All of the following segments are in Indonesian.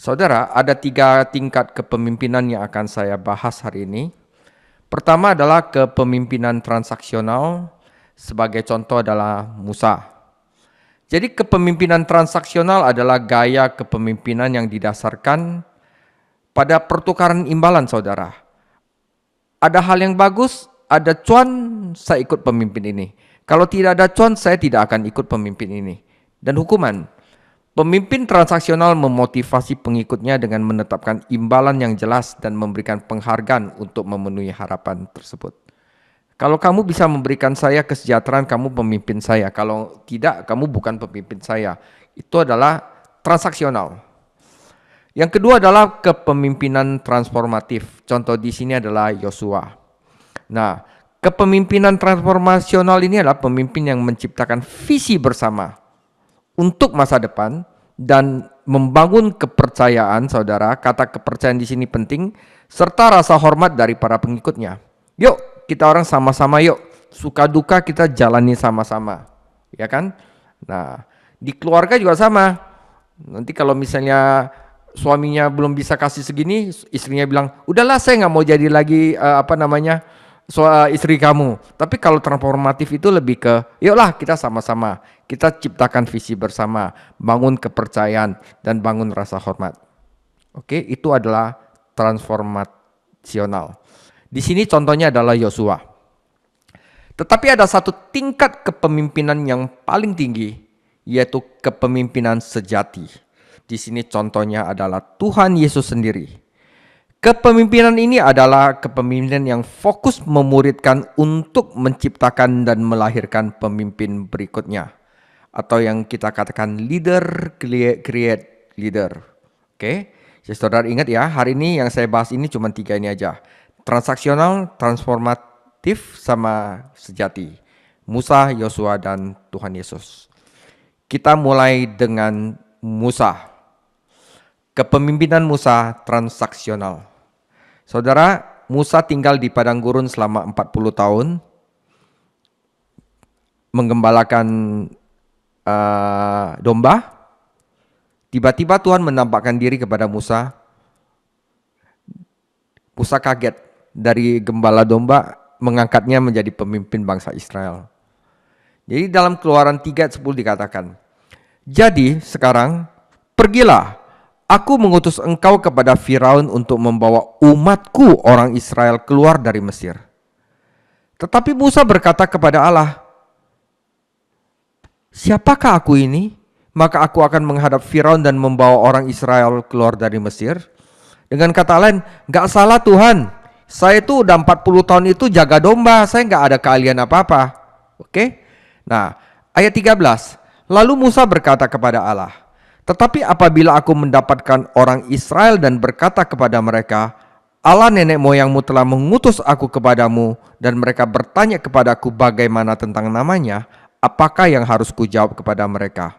Saudara, ada 3 tingkat kepemimpinan yang akan saya bahas hari ini. Pertama adalah kepemimpinan transaksional, sebagai contoh adalah Musa. Jadi kepemimpinan transaksional adalah gaya kepemimpinan yang didasarkan pada pertukaran imbalan, saudara. Ada hal yang bagus, ada cuan, saya ikut pemimpin ini. Kalau tidak ada cuan, saya tidak akan ikut pemimpin ini. Dan hukuman, pemimpin transaksional memotivasi pengikutnya dengan menetapkan imbalan yang jelas dan memberikan penghargaan untuk memenuhi harapan tersebut. Kalau kamu bisa memberikan saya kesejahteraan, kamu pemimpin saya. Kalau tidak, kamu bukan pemimpin saya. Itu adalah transaksional. Yang kedua adalah kepemimpinan transformatif. Contoh di sini adalah Yosua. Nah, kepemimpinan transformasional ini adalah pemimpin yang menciptakan visi bersama untuk masa depan dan membangun kepercayaan, saudara. Kata kepercayaan di sini penting, serta rasa hormat dari para pengikutnya. Yuk, kita orang sama-sama yuk. Suka duka kita jalani sama-sama. Ya kan? Nah, di keluarga juga sama. Nanti kalau misalnya suaminya belum bisa kasih segini, istrinya bilang, udahlah saya nggak mau jadi lagi istri kamu. Tapi kalau transformatif itu lebih ke, yuklah kita sama-sama, kita ciptakan visi bersama, bangun kepercayaan dan bangun rasa hormat. Oke, itu adalah transformasional. Di sini contohnya adalah Yosua. Tetapi ada satu tingkat kepemimpinan yang paling tinggi, yaitu kepemimpinan sejati. Di sini contohnya adalah Tuhan Yesus sendiri. Kepemimpinan ini adalah kepemimpinan yang fokus memuridkan untuk menciptakan dan melahirkan pemimpin berikutnya. Atau yang kita katakan leader create leader. Oke, saudara ingat ya, hari ini yang saya bahas ini cuma 3 ini aja. Transaksional, transformatif, sama sejati. Musa, Yosua, dan Tuhan Yesus. Kita mulai dengan Musa. Kepemimpinan Musa transaksional. Saudara, Musa tinggal di padang gurun selama 40 tahun, menggembalakan domba. Tiba-tiba Tuhan menampakkan diri kepada Musa. Musa kaget, dari gembala domba mengangkatnya menjadi pemimpin bangsa Israel. Jadi dalam Keluaran 3:10 dikatakan, jadi sekarang pergilah, aku mengutus engkau kepada Firaun untuk membawa umatku orang Israel keluar dari Mesir. Tetapi Musa berkata kepada Allah, siapakah aku ini? Maka aku akan menghadap Firaun dan membawa orang Israel keluar dari Mesir. Dengan kata lain, gak salah Tuhan. Saya itu udah 40 tahun itu jaga domba, saya gak ada keahlian apa-apa. Oke? Nah, ayat 13. Lalu Musa berkata kepada Allah, tetapi apabila aku mendapatkan orang Israel dan berkata kepada mereka, Allah nenek moyangmu telah mengutus aku kepadamu, dan mereka bertanya kepadaku bagaimana tentang namanya, apakah yang harus kujawab kepada mereka?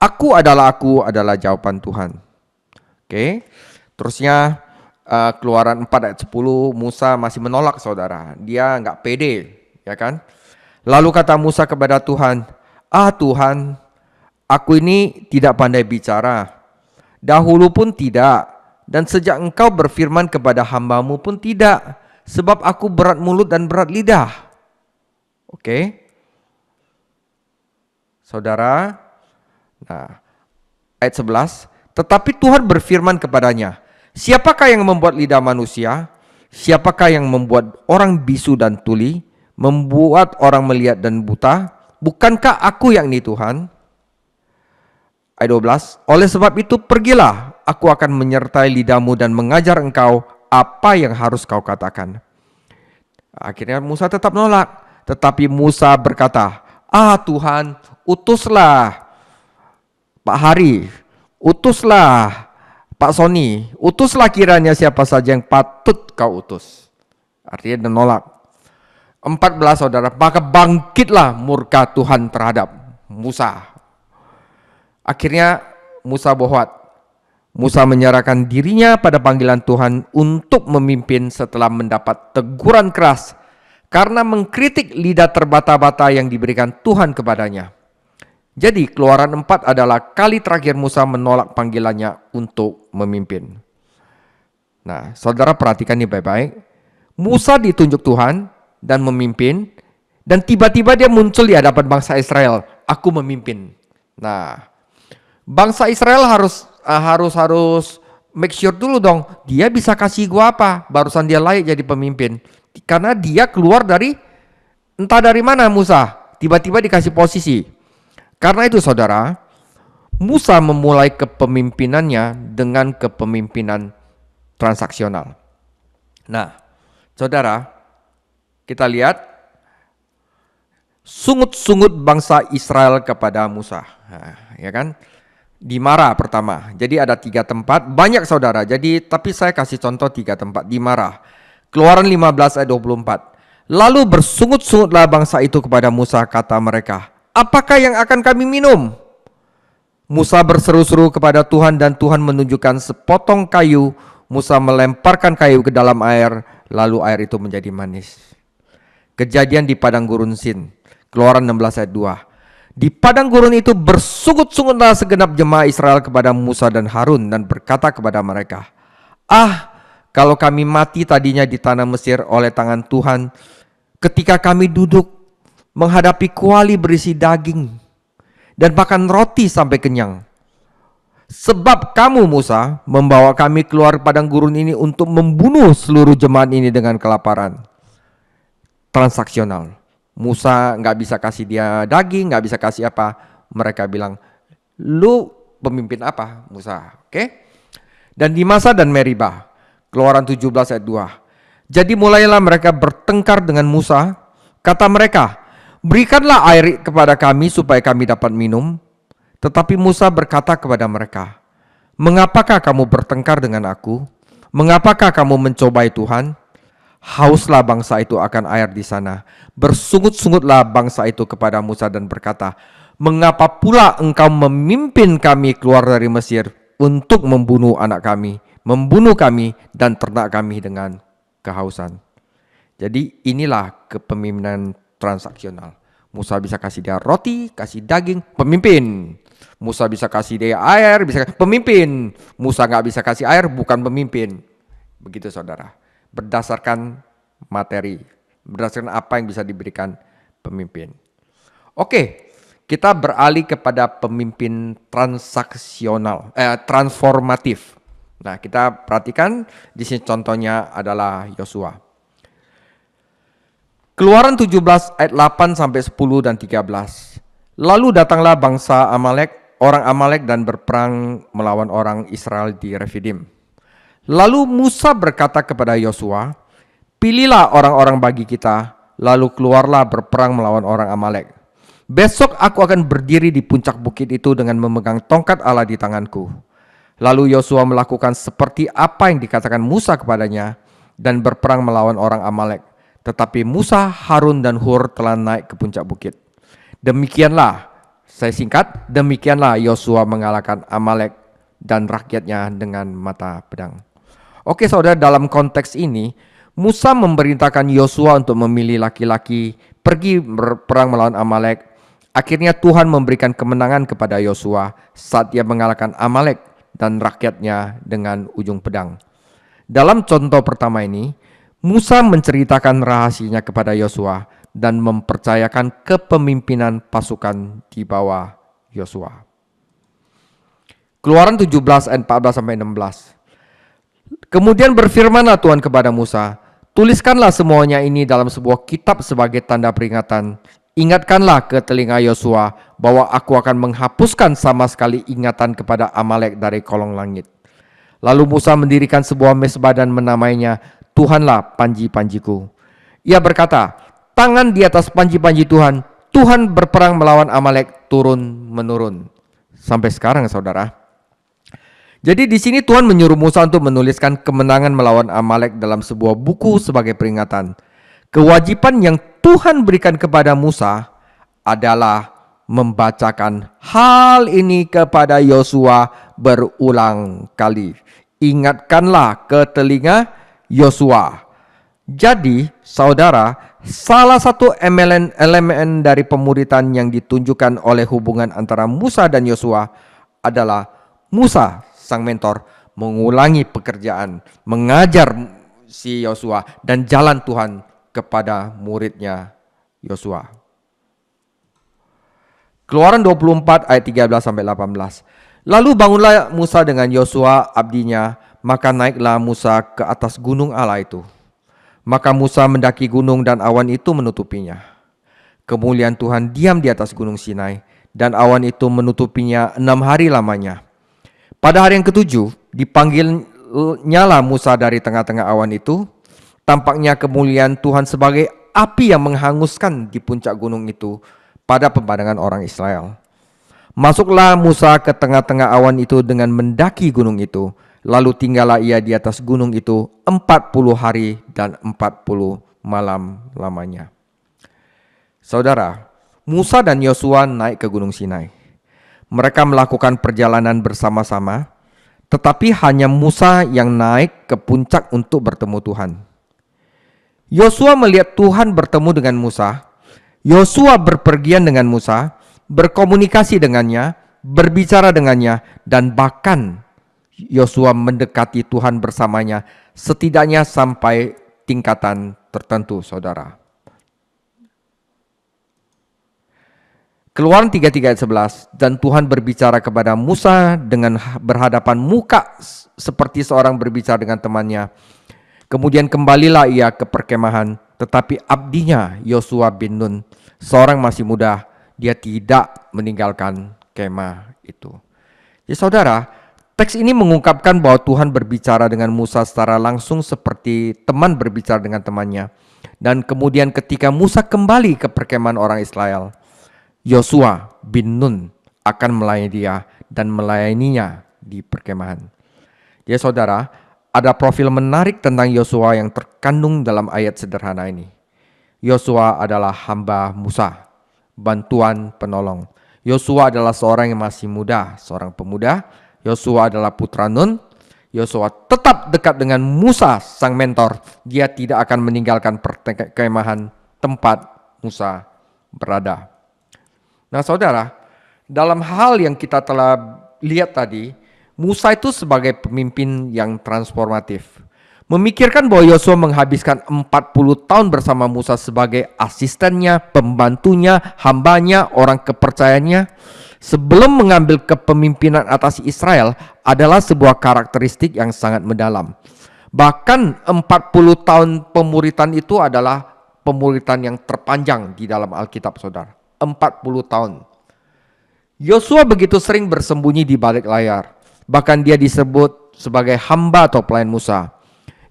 Aku adalah jawaban Tuhan. Oke. Terusnya Keluaran 4 ayat 10, Musa masih menolak, saudara. Dia nggak pede, ya kan? Lalu kata Musa kepada Tuhan, Tuhan, aku ini tidak pandai bicara, dahulu pun tidak, dan sejak engkau berfirman kepada hambamu pun tidak, sebab aku berat mulut dan berat lidah. Oke. Saudara, nah, ayat 11, tetapi Tuhan berfirman kepadanya, siapakah yang membuat lidah manusia? Siapakah yang membuat orang bisu dan tuli? Membuat orang melihat dan buta? Bukankah aku yang ini Tuhan? Ayat 12, oleh sebab itu pergilah, aku akan menyertai lidahmu dan mengajar engkau apa yang harus kau katakan. Akhirnya Musa tetap menolak. Tetapi Musa berkata, Tuhan, utuslah Pak Hari, utuslah Pak Sony, utuslah kiranya siapa saja yang patut kau utus. Artinya dia menolak. 14 saudara, maka bangkitlah murka Tuhan terhadap Musa. Akhirnya Musa bohwat. Musa menyerahkan dirinya pada panggilan Tuhan untuk memimpin setelah mendapat teguran keras karena mengkritik lidah terbata-bata yang diberikan Tuhan kepadanya. Jadi Keluaran 4 adalah kali terakhir Musa menolak panggilannya untuk memimpin. Nah, saudara perhatikan ini baik-baik. Musa ditunjuk Tuhan dan memimpin, dan tiba-tiba dia muncul di hadapan bangsa Israel. Aku memimpin. Nah, bangsa Israel harus make sure dulu dong, dia bisa kasih gua apa, barusan dia layak jadi pemimpin. Karena dia keluar dari, entah dari mana Musa, tiba-tiba dikasih posisi. Karena itu saudara, Musa memulai kepemimpinannya dengan kepemimpinan transaksional. Nah, saudara, kita lihat sungut-sungut bangsa Israel kepada Musa. Nah, ya kan? Dimarah pertama. Jadi ada 3 tempat, banyak saudara. Jadi tapi saya kasih contoh 3 tempat. Dimarah. Keluaran 15 ayat 24. Lalu bersungut-sungutlah bangsa itu kepada Musa, kata mereka, apakah yang akan kami minum? Musa berseru-seru kepada Tuhan dan Tuhan menunjukkan sepotong kayu. Musa melemparkan kayu ke dalam air, lalu air itu menjadi manis. Kejadian di padang gurun Sin. Keluaran 16 ayat 2. Di padang gurun itu bersungut-sungutlah segenap jemaah Israel kepada Musa dan Harun dan berkata kepada mereka, kalau kami mati tadinya di tanah Mesir oleh tangan Tuhan, ketika kami duduk menghadapi kuali berisi daging dan makan roti sampai kenyang. Sebab kamu Musa membawa kami keluar padang gurun ini untuk membunuh seluruh jemaat ini dengan kelaparan. Transaksional. Musa nggak bisa kasih dia daging, nggak bisa kasih apa. Mereka bilang, lu pemimpin apa Musa? Oke? Dan di Masa dan Meribah. Keluaran 17 ayat 2. Jadi mulailah mereka bertengkar dengan Musa. Kata mereka, berikanlah air kepada kami supaya kami dapat minum. Tetapi Musa berkata kepada mereka, mengapakah kamu bertengkar dengan aku? Mengapakah kamu mencobai Tuhan? Hauslah bangsa itu akan air di sana. Bersungut-sungutlah bangsa itu kepada Musa dan berkata, mengapa pula engkau memimpin kami keluar dari Mesir untuk membunuh anak kami, membunuh kami dan ternak kami dengan kehausan? Jadi inilah kepemimpinan transaksional. Musa bisa kasih dia roti, kasih daging, pemimpin. Musa bisa kasih dia air, bisa pemimpin. Musa nggak bisa kasih air, bukan pemimpin. Begitu saudara. Berdasarkan materi, berdasarkan apa yang bisa diberikan pemimpin. Oke, kita beralih kepada pemimpin transformatif. Nah, kita perhatikan di sini contohnya adalah Yosua. Keluaran 17 ayat 8 sampai 10 dan 13. Lalu datanglah bangsa Amalek, orang Amalek dan berperang melawan orang Israel di Refidim. Lalu Musa berkata kepada Yosua, pilihlah orang-orang bagi kita, lalu keluarlah berperang melawan orang Amalek. Besok aku akan berdiri di puncak bukit itu dengan memegang tongkat Allah di tanganku. Lalu Yosua melakukan seperti apa yang dikatakan Musa kepadanya dan berperang melawan orang Amalek. Tetapi Musa, Harun dan Hur telah naik ke puncak bukit. Demikianlah, saya singkat, demikianlah Yosua mengalahkan Amalek dan rakyatnya dengan mata pedang. Oke saudara, dalam konteks ini Musa memerintahkan Yosua untuk memilih laki-laki pergi berperang melawan Amalek. Akhirnya Tuhan memberikan kemenangan kepada Yosua saat dia mengalahkan Amalek dan rakyatnya dengan ujung pedang. Dalam contoh pertama ini, Musa menceritakan rahasianya kepada Yosua dan mempercayakan kepemimpinan pasukan di bawah Yosua. Keluaran 17 ayat 14 sampai 16. Kemudian berfirmanlah Tuhan kepada Musa, tuliskanlah semuanya ini dalam sebuah kitab sebagai tanda peringatan. Ingatkanlah ke telinga Yosua bahwa aku akan menghapuskan sama sekali ingatan kepada Amalek dari kolong langit. Lalu Musa mendirikan sebuah mezbah dan menamainya Tuhanlah panji-panjiku. Ia berkata, tangan di atas panji-panji Tuhan, Tuhan berperang melawan Amalek turun-menurun. Sampai sekarang saudara. Jadi di sini Tuhan menyuruh Musa untuk menuliskan kemenangan melawan Amalek dalam sebuah buku sebagai peringatan. Kewajiban yang Tuhan berikan kepada Musa adalah membacakan hal ini kepada Yosua berulang kali. Ingatkanlah ke telinga Yosua. Jadi, saudara, salah satu elemen dari pemuritan yang ditunjukkan oleh hubungan antara Musa dan Yosua adalah Musa, sang mentor, mengulangi pekerjaan, mengajar si Yosua dan jalan Tuhan kepada muridnya Yosua. Keluaran 24 ayat 13 sampai 18. Lalu bangunlah Musa dengan Yosua abdinya, maka naiklah Musa ke atas gunung Allah itu. Maka Musa mendaki gunung dan awan itu menutupinya. Kemuliaan Tuhan diam di atas gunung Sinai dan awan itu menutupinya 6 hari lamanya. Pada hari yang ke-7 dipanggilnyalah Musa dari tengah-tengah awan itu. Tampaknya kemuliaan Tuhan sebagai api yang menghanguskan di puncak gunung itu pada pemandangan orang Israel. Masuklah Musa ke tengah-tengah awan itu dengan mendaki gunung itu. Lalu tinggallah ia di atas gunung itu 40 hari dan 40 malam lamanya. Saudara, Musa dan Yosua naik ke gunung Sinai. Mereka melakukan perjalanan bersama-sama, tetapi hanya Musa yang naik ke puncak untuk bertemu Tuhan. Yosua melihat Tuhan bertemu dengan Musa. Yosua berpergian dengan Musa, berkomunikasi dengannya, berbicara dengannya, dan bahkan Yosua mendekati Tuhan bersamanya setidaknya sampai tingkatan tertentu, saudara. Keluaran 33 ayat 11, dan Tuhan berbicara kepada Musa dengan berhadapan muka seperti seorang berbicara dengan temannya. Kemudian kembalilah ia ke perkemahan, tetapi abdinya Yosua bin Nun, seorang masih muda, dia tidak meninggalkan kemah itu. Ya saudara, teks ini mengungkapkan bahwa Tuhan berbicara dengan Musa secara langsung seperti teman berbicara dengan temannya. Dan kemudian ketika Musa kembali ke perkemahan orang Israel, Yosua bin Nun akan melayani dia dan melayaninya di perkemahan. Ya saudara, ada profil menarik tentang Yosua yang terkandung dalam ayat sederhana ini. Yosua adalah hamba Musa, bantuan penolong. Yosua adalah seorang yang masih muda, seorang pemuda. Yosua adalah putra Nun. Yosua tetap dekat dengan Musa, sang mentor. Dia tidak akan meninggalkan perkemahan tempat Musa berada. Nah saudara, dalam hal yang kita telah lihat tadi, Musa itu sebagai pemimpin yang transformatif. Memikirkan bahwa Yosua menghabiskan 40 tahun bersama Musa sebagai asistennya, pembantunya, hambanya, orang kepercayaannya, sebelum mengambil kepemimpinan atas Israel adalah sebuah karakteristik yang sangat mendalam. Bahkan 40 tahun pemuritan itu adalah pemuritan yang terpanjang di dalam Alkitab, saudara. 40 tahun. Yosua begitu sering bersembunyi di balik layar. Bahkan dia disebut sebagai hamba atau pelayan Musa.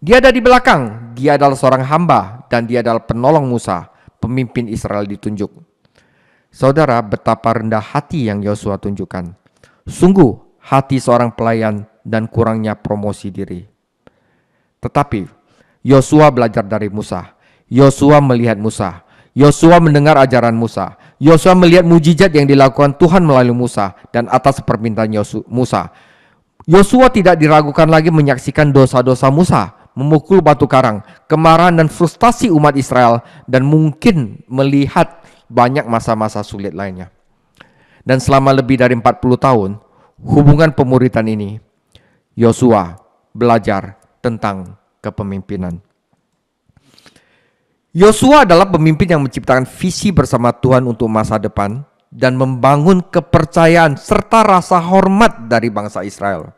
Dia ada di belakang. Dia adalah seorang hamba dan dia adalah penolong Musa, pemimpin Israel ditunjuk. Saudara, betapa rendah hati yang Yosua tunjukkan. Sungguh hati seorang pelayan dan kurangnya promosi diri. Tetapi Yosua belajar dari Musa. Yosua melihat Musa. Yosua mendengar ajaran Musa. Yosua melihat mujizat yang dilakukan Tuhan melalui Musa dan atas permintaan Musa. Yosua tidak diragukan lagi menyaksikan dosa-dosa Musa, memukul batu karang, kemarahan dan frustasi umat Israel, dan mungkin melihat banyak masa-masa sulit lainnya. Dan selama lebih dari 40 tahun, hubungan pemuritan ini, Yosua belajar tentang kepemimpinan. Yosua adalah pemimpin yang menciptakan visi bersama Tuhan untuk masa depan dan membangun kepercayaan serta rasa hormat dari bangsa Israel.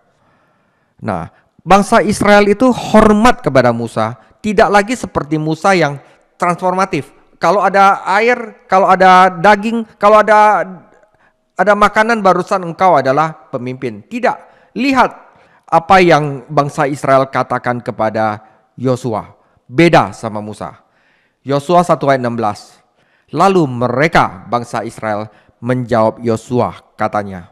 Nah, bangsa Israel itu hormat kepada Musa, tidak lagi seperti Musa yang transformatif. Kalau ada air, kalau ada daging, kalau ada makanan, barusan engkau adalah pemimpin. Tidak. Lihat apa yang bangsa Israel katakan kepada Yosua. Beda sama Musa. Yosua 1 ayat 16. Lalu mereka, bangsa Israel, menjawab Yosua, katanya,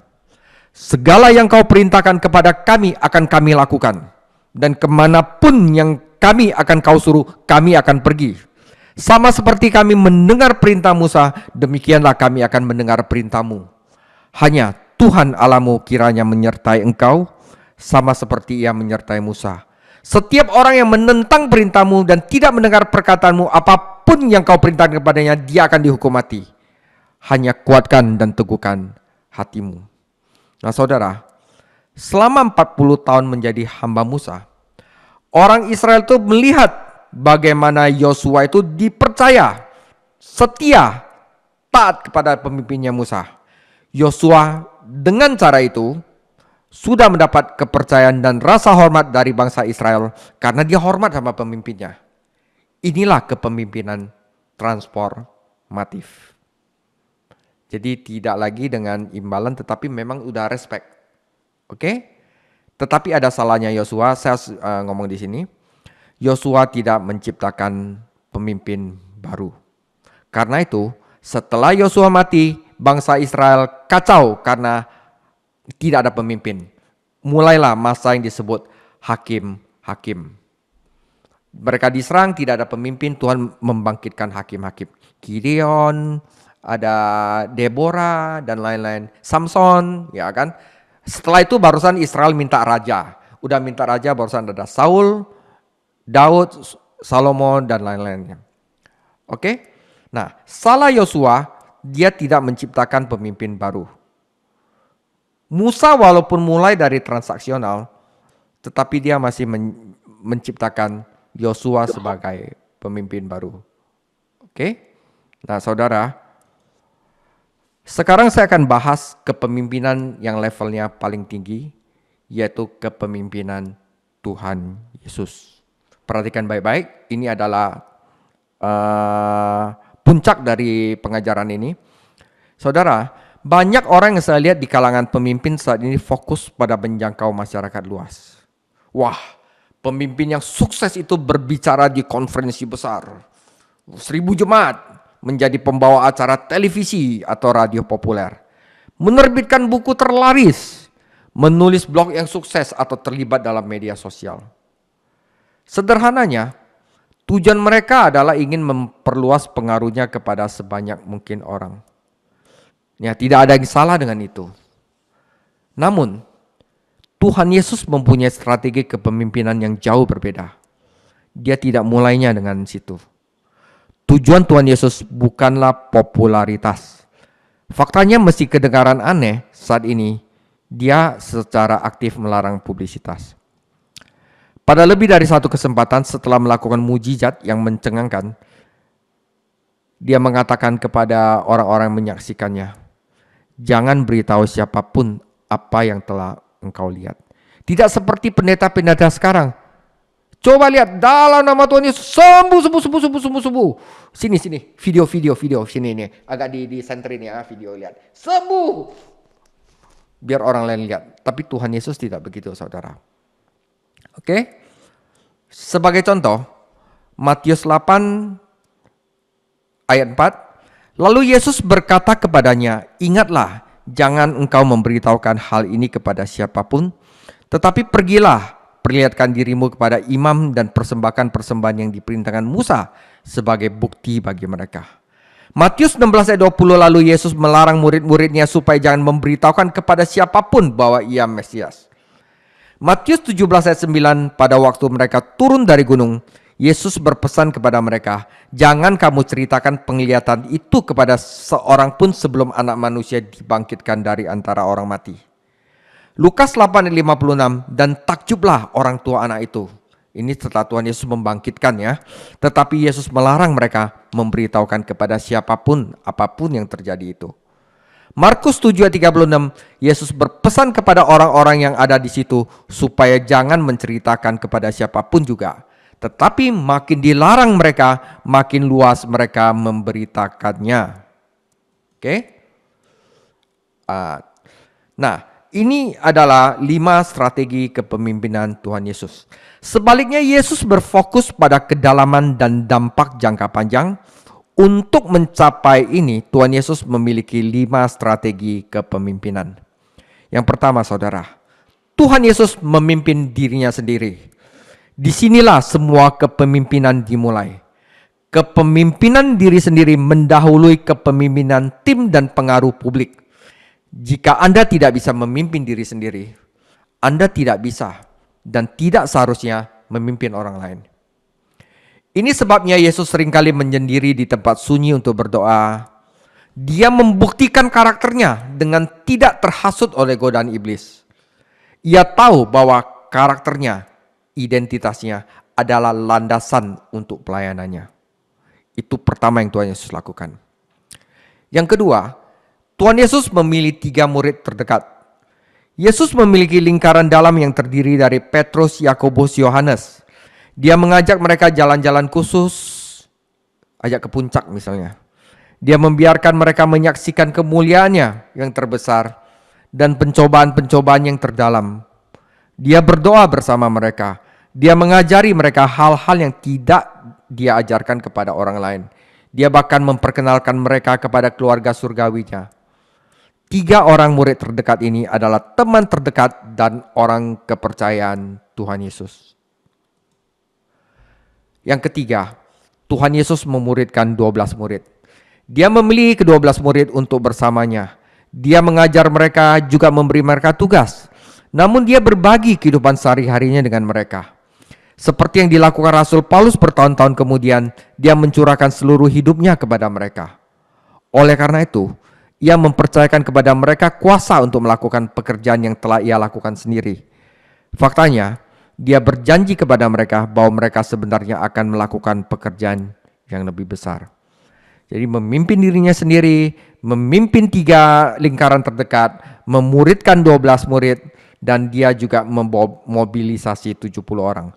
segala yang kau perintahkan kepada kami akan kami lakukan, dan kemanapun yang kami akan kau suruh, kami akan pergi. Sama seperti kami mendengar perintah Musa, demikianlah kami akan mendengar perintahmu. Hanya Tuhan Allahmu kiranya menyertai engkau, sama seperti ia menyertai Musa. Setiap orang yang menentang perintahmu dan tidak mendengar perkataanmu, apapun yang kau perintahkan kepadanya, dia akan dihukum mati. Hanya kuatkan dan teguhkan hatimu. Nah saudara, selama 40 tahun menjadi hamba Musa, orang Israel itu melihat bagaimana Yosua itu dipercaya, setia, taat kepada pemimpinnya Musa. Yosua dengan cara itu sudah mendapat kepercayaan dan rasa hormat dari bangsa Israel karena dia hormat sama pemimpinnya. Inilah kepemimpinan transformatif. Jadi tidak lagi dengan imbalan tetapi memang udah respect. Oke? Tetapi ada salahnya Yosua, saya ngomong di sini. Yosua tidak menciptakan pemimpin baru. Karena itu, setelah Yosua mati, bangsa Israel kacau karena tidak ada pemimpin. Mulailah masa yang disebut hakim-hakim. Mereka diserang, tidak ada pemimpin, Tuhan membangkitkan hakim-hakim. Gideon, ada Deborah dan lain-lain. Samson, ya kan? Setelah itu barusan Israel minta raja. Udah minta raja barusan ada Saul, Daud, Salomo dan lain-lainnya. Oke? Nah, salah Yosua, dia tidak menciptakan pemimpin baru. Musa walaupun mulai dari transaksional, tetapi dia masih menciptakan Yosua sebagai pemimpin baru. Oke? Nah, saudara, sekarang saya akan bahas kepemimpinan yang levelnya paling tinggi, yaitu kepemimpinan Tuhan Yesus. Perhatikan baik-baik, ini adalah puncak dari pengajaran ini. Saudara, banyak orang yang saya lihat di kalangan pemimpin saat ini fokus pada menjangkau masyarakat luas. Wah, pemimpin yang sukses itu berbicara di konferensi besar. 1000 jemaat, menjadi pembawa acara televisi atau radio populer. Menerbitkan buku terlaris, menulis blog yang sukses atau terlibat dalam media sosial. Sederhananya, tujuan mereka adalah ingin memperluas pengaruhnya kepada sebanyak mungkin orang. Ya, tidak ada yang salah dengan itu. Namun, Tuhan Yesus mempunyai strategi kepemimpinan yang jauh berbeda. Dia tidak mulainya dengan situ. Tujuan Tuhan Yesus bukanlah popularitas. Faktanya meski kedengaran aneh saat ini, dia secara aktif melarang publisitas. Pada lebih dari satu kesempatan setelah melakukan mujizat yang mencengangkan, dia mengatakan kepada orang-orang yang menyaksikannya, jangan beritahu siapapun apa yang telah engkau lihat. Tidak seperti pendeta-pendeta sekarang. Coba lihat, dalam nama Tuhan Yesus, sembuh. Sini, video, sini ini. Agak di senterin ya, video lihat. Sembuh. Biar orang lain lihat. Tapi Tuhan Yesus tidak begitu, saudara. Oke? Sebagai contoh, Matius 8 ayat 4. Lalu Yesus berkata kepadanya, ingatlah, jangan engkau memberitahukan hal ini kepada siapapun, tetapi pergilah, perlihatkan dirimu kepada imam dan persembahkan persembahan yang diperintahkan Musa sebagai bukti bagi mereka. Matius 16 ayat 20, lalu Yesus melarang murid-muridnya supaya jangan memberitahukan kepada siapapun bahwa ia Mesias. Matius 17 ayat 9, pada waktu mereka turun dari gunung, Yesus berpesan kepada mereka, jangan kamu ceritakan penglihatan itu kepada seorang pun sebelum anak manusia dibangkitkan dari antara orang mati. Lukas 8 ayat 56, dan takjublah orang tua anak itu. Ini setelah Tuhan Yesus membangkitkan ya. Tetapi Yesus melarang mereka memberitahukan kepada siapapun apapun yang terjadi itu. Markus 7 ayat 36, Yesus berpesan kepada orang-orang yang ada di situ supaya jangan menceritakan kepada siapapun juga. Tetapi makin dilarang mereka, makin luas mereka memberitakannya. Oke? Nah, ini adalah 5 strategi kepemimpinan Tuhan Yesus. Sebaliknya, Yesus berfokus pada kedalaman dan dampak jangka panjang. Untuk mencapai ini, Tuhan Yesus memiliki 5 strategi kepemimpinan. Yang pertama, saudara, Tuhan Yesus memimpin dirinya sendiri. Disinilah semua kepemimpinan dimulai. Kepemimpinan diri sendiri mendahului kepemimpinan tim dan pengaruh publik. Jika Anda tidak bisa memimpin diri sendiri, Anda tidak bisa dan tidak seharusnya memimpin orang lain. Ini sebabnya Yesus seringkali menyendiri di tempat sunyi untuk berdoa. Dia membuktikan karakternya dengan tidak terhasut oleh godaan iblis. Ia tahu bahwa karakternya, identitasnya adalah landasan untuk pelayanannya. Itu pertama yang Tuhan Yesus lakukan. Yang kedua, Tuhan Yesus memilih 3 murid terdekat. Yesus memiliki lingkaran dalam yang terdiri dari Petrus, Yakobus, Yohanes. Dia mengajak mereka jalan-jalan khusus, ajak ke puncak misalnya. Dia membiarkan mereka menyaksikan kemuliaannya yang terbesar dan pencobaan-pencobaan yang terdalam. Dia berdoa bersama mereka. Dia mengajari mereka hal-hal yang tidak dia ajarkan kepada orang lain. Dia bahkan memperkenalkan mereka kepada keluarga surgawinya. 3 orang murid terdekat ini adalah teman terdekat dan orang kepercayaan Tuhan Yesus. Yang ketiga, Tuhan Yesus memuridkan 12 murid. Dia memilih ke-12 murid untuk bersamanya. Dia mengajar mereka, juga memberi mereka tugas. Namun dia berbagi kehidupan sehari-harinya dengan mereka. Seperti yang dilakukan Rasul Paulus bertahun-tahun kemudian, dia mencurahkan seluruh hidupnya kepada mereka. Oleh karena itu, ia mempercayakan kepada mereka kuasa untuk melakukan pekerjaan yang telah ia lakukan sendiri. Faktanya, dia berjanji kepada mereka bahwa mereka sebenarnya akan melakukan pekerjaan yang lebih besar. Jadi memimpin dirinya sendiri, memimpin 3 lingkaran terdekat, memuridkan 12 murid, dan dia juga memobilisasi 70 orang.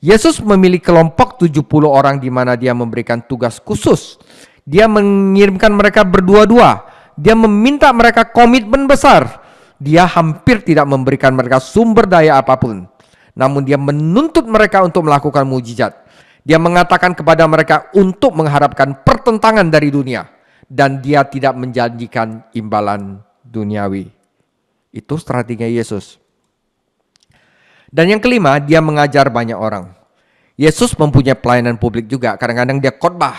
Yesus memilih kelompok 70 orang di mana dia memberikan tugas khusus. Dia mengirimkan mereka berdua-dua. Dia meminta mereka komitmen besar. Dia hampir tidak memberikan mereka sumber daya apapun. Namun dia menuntut mereka untuk melakukan mujizat. Dia mengatakan kepada mereka untuk mengharapkan pertentangan dari dunia. Dan dia tidak menjanjikan imbalan duniawi. Itu strategi Yesus. Dan yang kelima, dia mengajar banyak orang. Yesus mempunyai pelayanan publik juga. Kadang-kadang dia khotbah.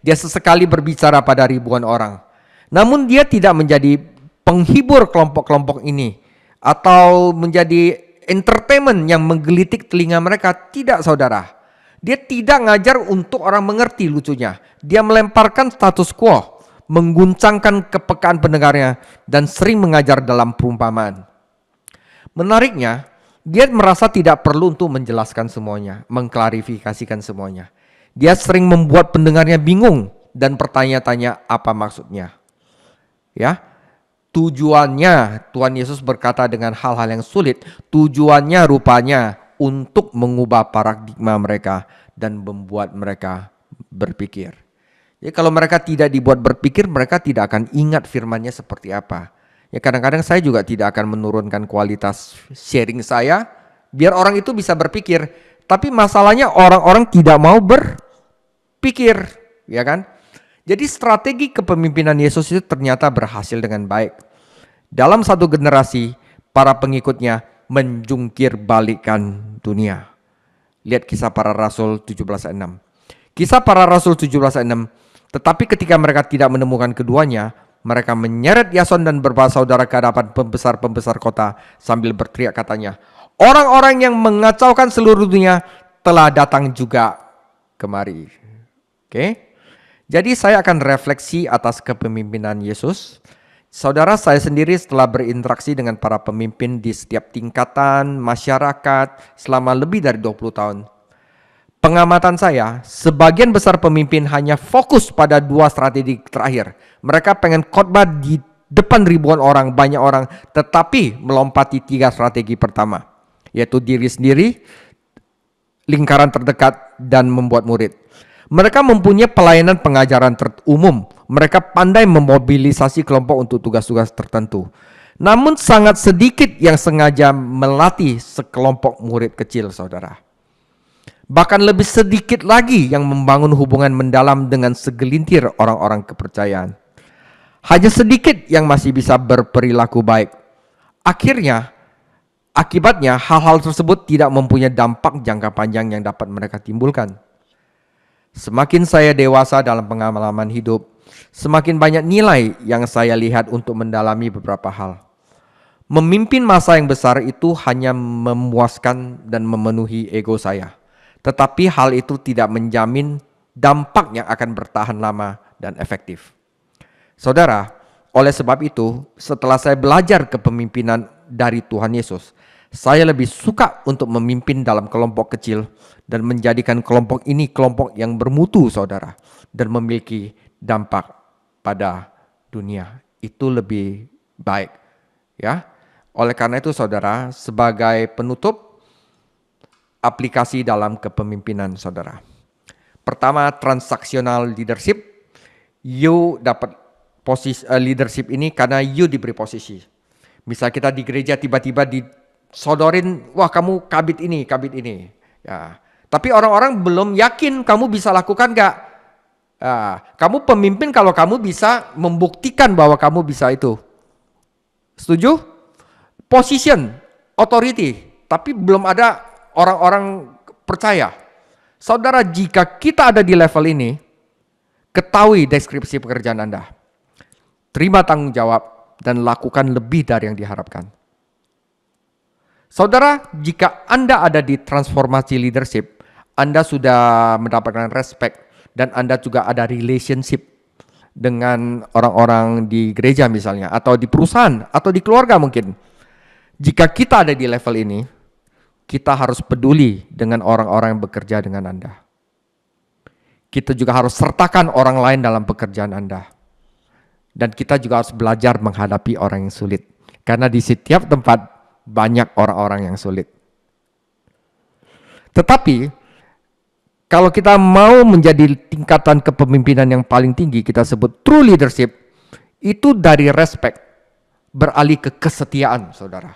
Dia sesekali berbicara pada ribuan orang. Namun dia tidak menjadi penghibur kelompok-kelompok ini. Atau menjadi entertainment yang menggelitik telinga mereka. Tidak, saudara. Dia tidak ngajar untuk orang mengerti lucunya. Dia melemparkan status quo, mengguncangkan kepekaan pendengarnya, dan sering mengajar dalam perumpamaan. Menariknya, dia merasa tidak perlu untuk menjelaskan semuanya, mengklarifikasikan semuanya. Dia sering membuat pendengarnya bingung dan bertanya-tanya apa maksudnya. Ya, tujuannya Tuhan Yesus berkata dengan hal-hal yang sulit. Tujuannya rupanya untuk mengubah paradigma mereka dan membuat mereka berpikir. Jadi kalau mereka tidak dibuat berpikir, mereka tidak akan ingat firman-Nya seperti apa. Ya kadang-kadang saya juga tidak akan menurunkan kualitas sharing saya biar orang itu bisa berpikir. Tapi masalahnya orang-orang tidak mau berpikir, ya kan? Jadi strategi kepemimpinan Yesus itu ternyata berhasil dengan baik. Dalam satu generasi, para pengikutnya menjungkir balikan dunia. Lihat Kisah Para Rasul 17:6. Kisah Para Rasul 17:6. Tetapi ketika mereka tidak menemukan keduanya, mereka menyeret Yason dan bersaudara ke hadapan pembesar-pembesar kota sambil berteriak katanya, orang-orang yang mengacaukan seluruh dunia telah datang juga kemari. Jadi saya akan refleksi atas kepemimpinan Yesus. Saudara, saya sendiri setelah berinteraksi dengan para pemimpin di setiap tingkatan masyarakat selama lebih dari 20 tahun. Pengamatan saya, sebagian besar pemimpin hanya fokus pada 2 strategi terakhir. Mereka pengen khotbah di depan ribuan orang, banyak orang, tetapi melompati 3 strategi pertama, yaitu diri sendiri, lingkaran terdekat, dan membuat murid. Mereka mempunyai pelayanan pengajaran umum. Mereka pandai memobilisasi kelompok untuk tugas-tugas tertentu. Namun sangat sedikit yang sengaja melatih sekelompok murid kecil, saudara. Bahkan lebih sedikit lagi yang membangun hubungan mendalam dengan segelintir orang-orang kepercayaan. Hanya sedikit yang masih bisa berperilaku baik. Akibatnya hal-hal tersebut tidak mempunyai dampak jangka panjang yang dapat mereka timbulkan. Semakin saya dewasa dalam pengalaman hidup, semakin banyak nilai yang saya lihat untuk mendalami beberapa hal. Memimpin masa yang besar itu hanya memuaskan dan memenuhi ego saya. Tetapi hal itu tidak menjamin dampak yang akan bertahan lama dan efektif. Saudara, oleh sebab itu, setelah saya belajar kepemimpinan dari Tuhan Yesus, saya lebih suka untuk memimpin dalam kelompok kecil dan menjadikan kelompok ini kelompok yang bermutu, saudara, dan memiliki dampak pada dunia. Itu lebih baik, ya. Oleh karena itu, saudara, sebagai penutup aplikasi dalam kepemimpinan, saudara. Pertama, transaksional leadership. You dapat posisi leadership ini karena you diberi posisi. Misal kita di gereja tiba-tiba disodorin, wah kamu kabit ini. Ya. Tapi orang-orang belum yakin kamu bisa lakukan gak? Kamu pemimpin kalau kamu bisa membuktikan bahwa kamu bisa itu. Setuju? Position, authority, tapi belum ada orang-orang percaya. Saudara, jika kita ada di level ini, ketahui deskripsi pekerjaan Anda. Terima tanggung jawab dan lakukan lebih dari yang diharapkan. Saudara, jika Anda ada di transformasi leadership, Anda sudah mendapatkan respect dan Anda juga ada relationship dengan orang-orang di gereja misalnya, atau di perusahaan, atau di keluarga mungkin. Jika kita ada di level ini, kita harus peduli dengan orang-orang yang bekerja dengan Anda. Kita juga harus sertakan orang lain dalam pekerjaan Anda. Dan kita juga harus belajar menghadapi orang yang sulit. Karena di setiap tempat banyak orang-orang yang sulit. Tetapi, kalau kita mau menjadi tingkatan kepemimpinan yang paling tinggi, kita sebut true leadership, itu dari respect, beralih ke kesetiaan, saudara.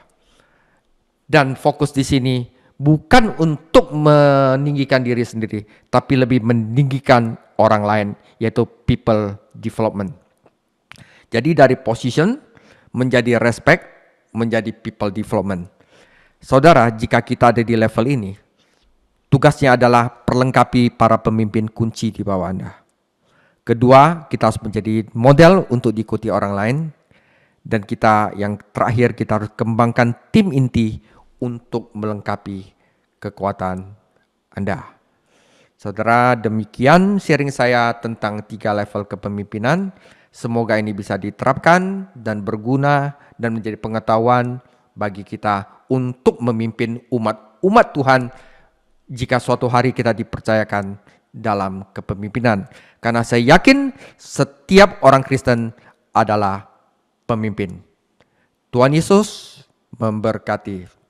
Dan fokus di sini bukan untuk meninggikan diri sendiri, tapi lebih meninggikan orang lain, yaitu people development. Jadi dari position menjadi respect, menjadi people development. Saudara, jika kita ada di level ini, tugasnya adalah perlengkapi para pemimpin kunci di bawah Anda. Kedua, kita harus menjadi model untuk diikuti orang lain. Dan kita yang terakhir, kita harus kembangkan tim inti untuk melengkapi kekuatan Anda. Saudara, demikian sharing saya tentang 3 level kepemimpinan. Semoga ini bisa diterapkan dan berguna dan menjadi pengetahuan bagi kita untuk memimpin umat Tuhan jika suatu hari kita dipercayakan dalam kepemimpinan. Karena saya yakin setiap orang Kristen adalah pemimpin. Tuhan Yesus memberkati.